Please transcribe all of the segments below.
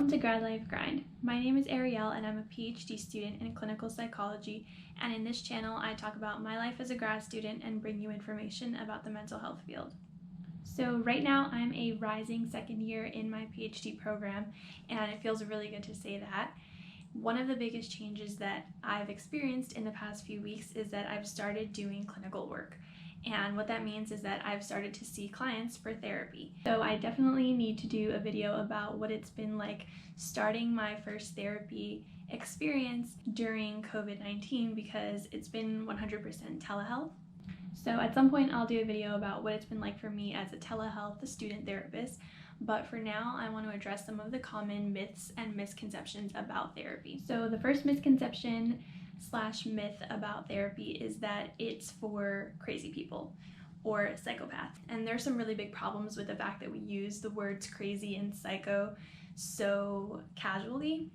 To Grad Life Grind. My name is Ariel and I'm a PhD student in clinical psychology, and in this channel I talk about my life as a grad student and bring you information about the mental health field. So right now I'm a rising second year in my PhD program, and it feels really good to say that. One of the biggest changes that I've experienced in the past few weeks is that I've started doing clinical work. And what that means is that I've started to see clients for therapy. So I definitely need to do a video about what it's been like starting my first therapy experience during COVID-19, because it's been 100% telehealth. So at some point I'll do a video about what it's been like for me as a telehealth student therapist, but for now I want to address some of the common myths and misconceptions about therapy. So the first misconception / myth about therapy is that it's for crazy people or psychopaths. And there's some really big problems with the fact that we use the words crazy and psycho so casually,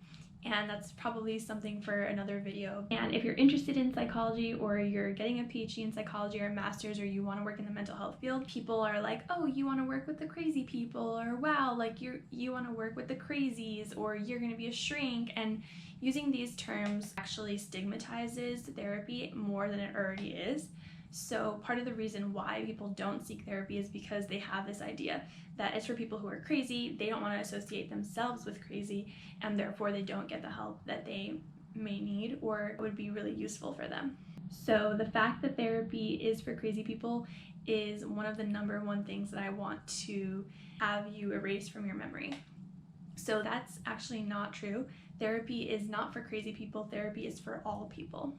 and that's probably something for another video. And if you're interested in psychology, or you're getting a PhD in psychology or a master's, or you want to work in the mental health field, people are like, oh, you want to work with the crazy people, or wow, like you want to work with the crazies, or you're going to be a shrink. And using these terms actually stigmatizes therapy more than it already is. So part of the reason why people don't seek therapy is because they have this idea that it's for people who are crazy. They don't want to associate themselves with crazy, and therefore they don't get the help that they may need or would be really useful for them. So the fact that therapy is for crazy people is one of the number one things that I want to have you erase from your memory. So that's actually not true. Therapy is not for crazy people. Therapy is for all people.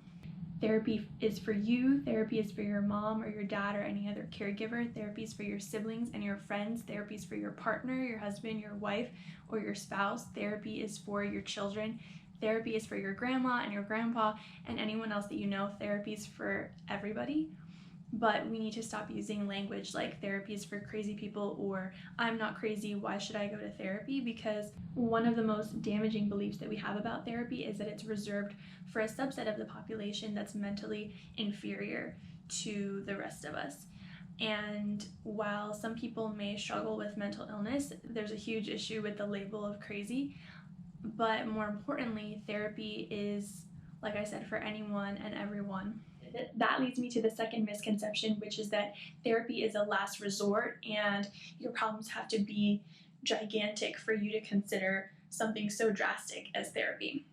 Therapy is for you. Therapy is for your mom or your dad or any other caregiver. Therapy is for your siblings and your friends. Therapy is for your partner, your husband, your wife, or your spouse. Therapy is for your children. Therapy is for your grandma and your grandpa and anyone else that you know. Therapy is for everybody. But we need to stop using language like therapy is for crazy people, or I'm not crazy, why should I go to therapy? Because one of the most damaging beliefs that we have about therapy is that it's reserved for a subset of the population that's mentally inferior to the rest of us. And while some people may struggle with mental illness, there's a huge issue with the label of crazy. But more importantly, therapy is, like I said, for anyone and everyone. That leads me to the second misconception, which is that therapy is a last resort and your problems have to be gigantic for you to consider something so drastic as therapy.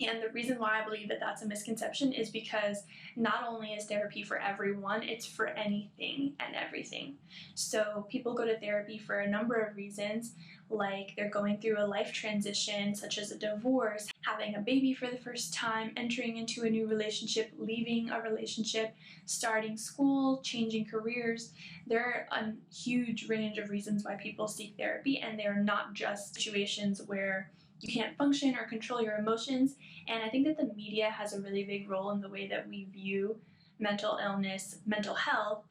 And the reason why I believe that that's a misconception is because not only is therapy for everyone, it's for anything and everything. So people go to therapy for a number of reasons, like they're going through a life transition, such as a divorce, having a baby for the first time, entering into a new relationship, leaving a relationship, starting school, changing careers. There are a huge range of reasons why people seek therapy, and they're not just situations where you can't function or control your emotions. And I think that the media has a really big role in the way that we view mental illness, mental health,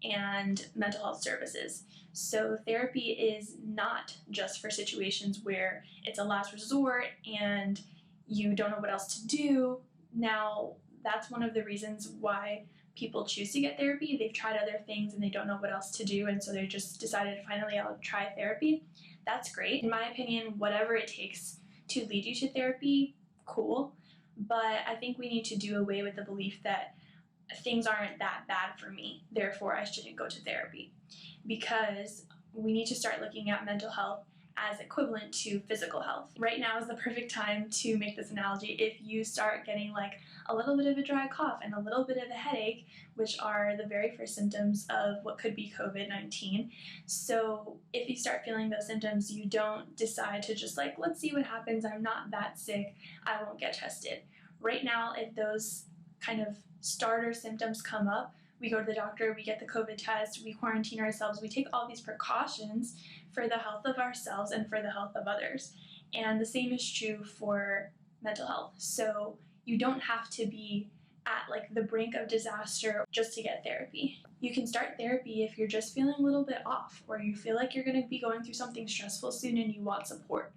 and mental health services. So therapy is not just for situations where it's a last resort and you don't know what else to do. Now, that's one of the reasons why people choose to get therapy. They've tried other things and they don't know what else to do, and so they just decided, finally, I'll try therapy. That's great. In my opinion, whatever it takes to lead you to therapy, cool. But I think we need to do away with the belief that things aren't that bad for me, therefore I shouldn't go to therapy. Because we need to start looking at mental health as equivalent to physical health. Right now is the perfect time to make this analogy. If you start getting like a little bit of a dry cough and a little bit of a headache, which are the very first symptoms of what could be COVID-19. So if you start feeling those symptoms, you don't decide to just like, let's see what happens, I'm not that sick, I won't get tested. Right now, if those kind of starter symptoms come up, we go to the doctor, we get the COVID test, we quarantine ourselves, we take all these precautions for the health of ourselves and for the health of others. And the same is true for mental health. So you don't have to be at like the brink of disaster just to get therapy. You can start therapy if you're just feeling a little bit off, or you feel like you're going to be going through something stressful soon and you want support,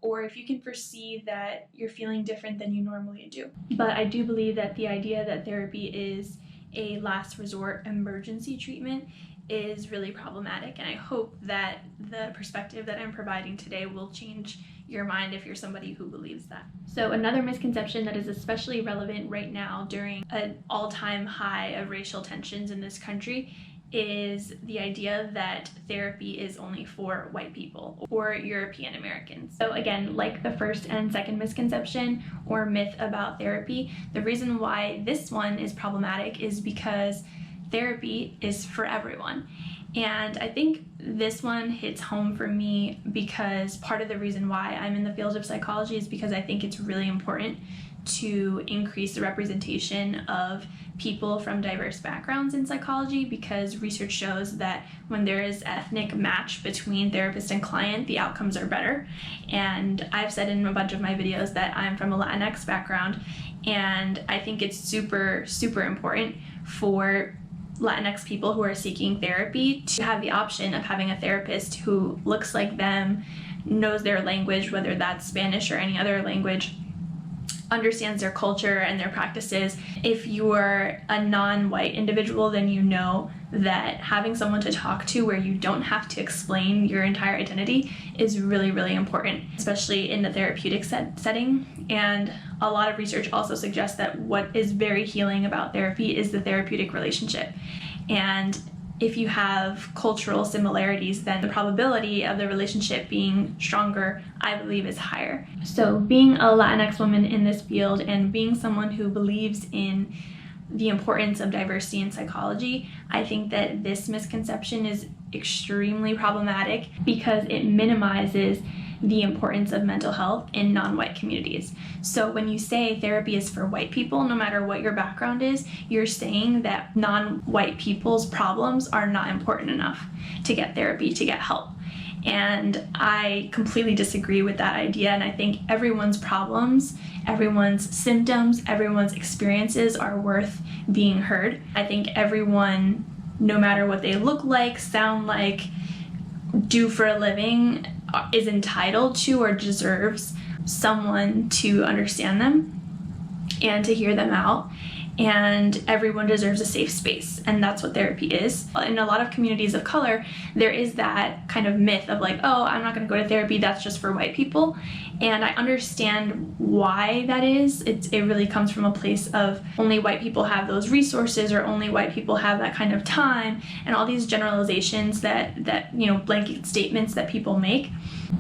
or if you can foresee that you're feeling different than you normally do. But I do believe that the idea that therapy is a last resort emergency treatment is really problematic, and I hope that the perspective that I'm providing today will change your mind if you're somebody who believes that. So another misconception that is especially relevant right now during an all-time high of racial tensions in this country is the idea that therapy is only for white people or European Americans. So again, like the first and second misconception or myth about therapy, the reason why this one is problematic is because therapy is for everyone. And I think this one hits home for me because part of the reason why I'm in the field of psychology is because I think it's really important to increase the representation of people from diverse backgrounds in psychology, because research shows that when there is ethnic match between therapist and client, the outcomes are better. And I've said in a bunch of my videos that I'm from a Latinx background, and I think it's super, super important for Latinx people who are seeking therapy to have the option of having a therapist who looks like them, knows their language, whether that's Spanish or any other language, understands their culture and their practices. If you're a non-white individual, then you know that having someone to talk to where you don't have to explain your entire identity is really, really important, especially in the therapeutic setting. And a lot of research also suggests that what is very healing about therapy is the therapeutic relationship. And if you have cultural similarities, then the probability of the relationship being stronger, I believe, is higher. So being a Latinx woman in this field and being someone who believes in the importance of diversity in psychology, I think that this misconception is extremely problematic because it minimizes the importance of mental health in non-white communities. So when you say therapy is for white people, no matter what your background is, you're saying that non-white people's problems are not important enough to get therapy, to get help. And I completely disagree with that idea, and I think everyone's problems, everyone's symptoms, everyone's experiences are worth being heard. I think everyone, no matter what they look like, sound like, do for a living, is entitled to or deserves someone to understand them and to hear them out. And everyone deserves a safe space, and that's what therapy is. In a lot of communities of color, there is that kind of myth of like, oh, I'm not going to go to therapy, that's just for white people. And I understand why that is. It really comes from a place of only white people have those resources, or only white people have that kind of time, and all these generalizations that blanket statements that people make.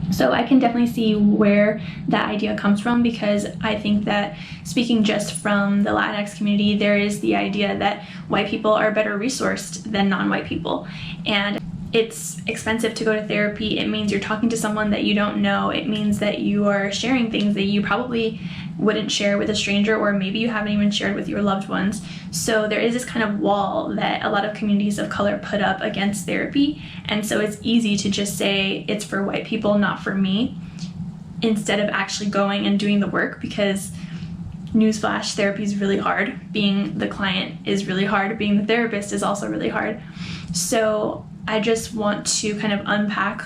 So I can definitely see where that idea comes from, because I think that speaking just from the Latinx community, there is the idea that white people are better resourced than non-white people. And it's expensive to go to therapy. It means you're talking to someone that you don't know. It means that you are sharing things that you probably wouldn't share with a stranger, or maybe you haven't even shared with your loved ones. So there is this kind of wall that a lot of communities of color put up against therapy. And so it's easy to just say it's for white people, not for me, instead of actually going and doing the work, because newsflash, therapy is really hard. Being the client is really hard. Being the therapist is also really hard. So I just want to kind of unpack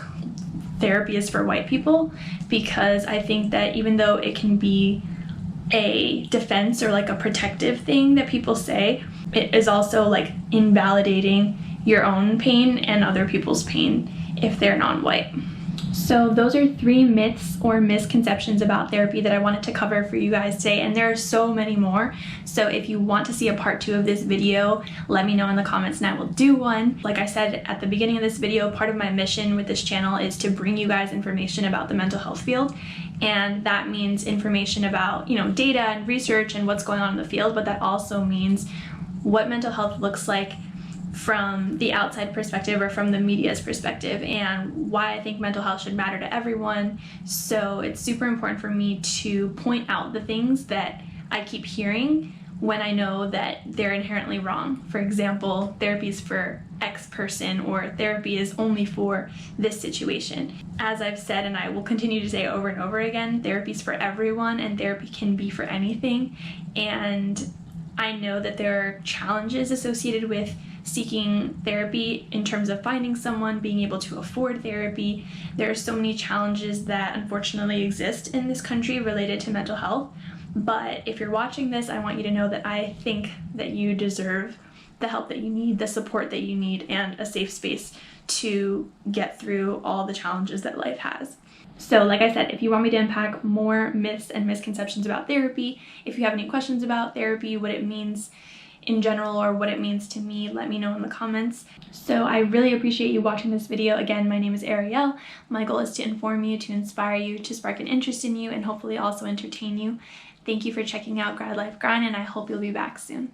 therapy is for white people, because I think that even though it can be a defense or like a protective thing that people say, it is also like invalidating your own pain and other people's pain if they're non-white. So those are 3 myths or misconceptions about therapy that I wanted to cover for you guys today, and there are so many more. So if you want to see a part 2 of this video, let me know in the comments and I will do one. Like I said at the beginning of this video, part of my mission with this channel is to bring you guys information about the mental health field, and that means information about, data and research and what's going on in the field, but that also means what mental health looks like from the outside perspective or from the media's perspective, and why I think mental health should matter to everyone. So it's super important for me to point out the things that I keep hearing when I know that they're inherently wrong. For example, therapy is for X person, or therapy is only for this situation. As I've said, and I will continue to say over and over again, therapy is for everyone, and therapy can be for anything. And I know that there are challenges associated with seeking therapy in terms of finding someone, being able to afford therapy. There are so many challenges that unfortunately exist in this country related to mental health. But if you're watching this, I want you to know that I think that you deserve the help that you need, the support that you need, and a safe space to get through all the challenges that life has. So like I said, if you want me to unpack more myths and misconceptions about therapy, if you have any questions about therapy, what it means in general or what it means to me, let me know in the comments. So I really appreciate you watching this video. Again, my name is Ariel. My goal is to inform you, to inspire you, to spark an interest in you, and hopefully also entertain you. Thank you for checking out Grad Life Grind, and I hope you'll be back soon.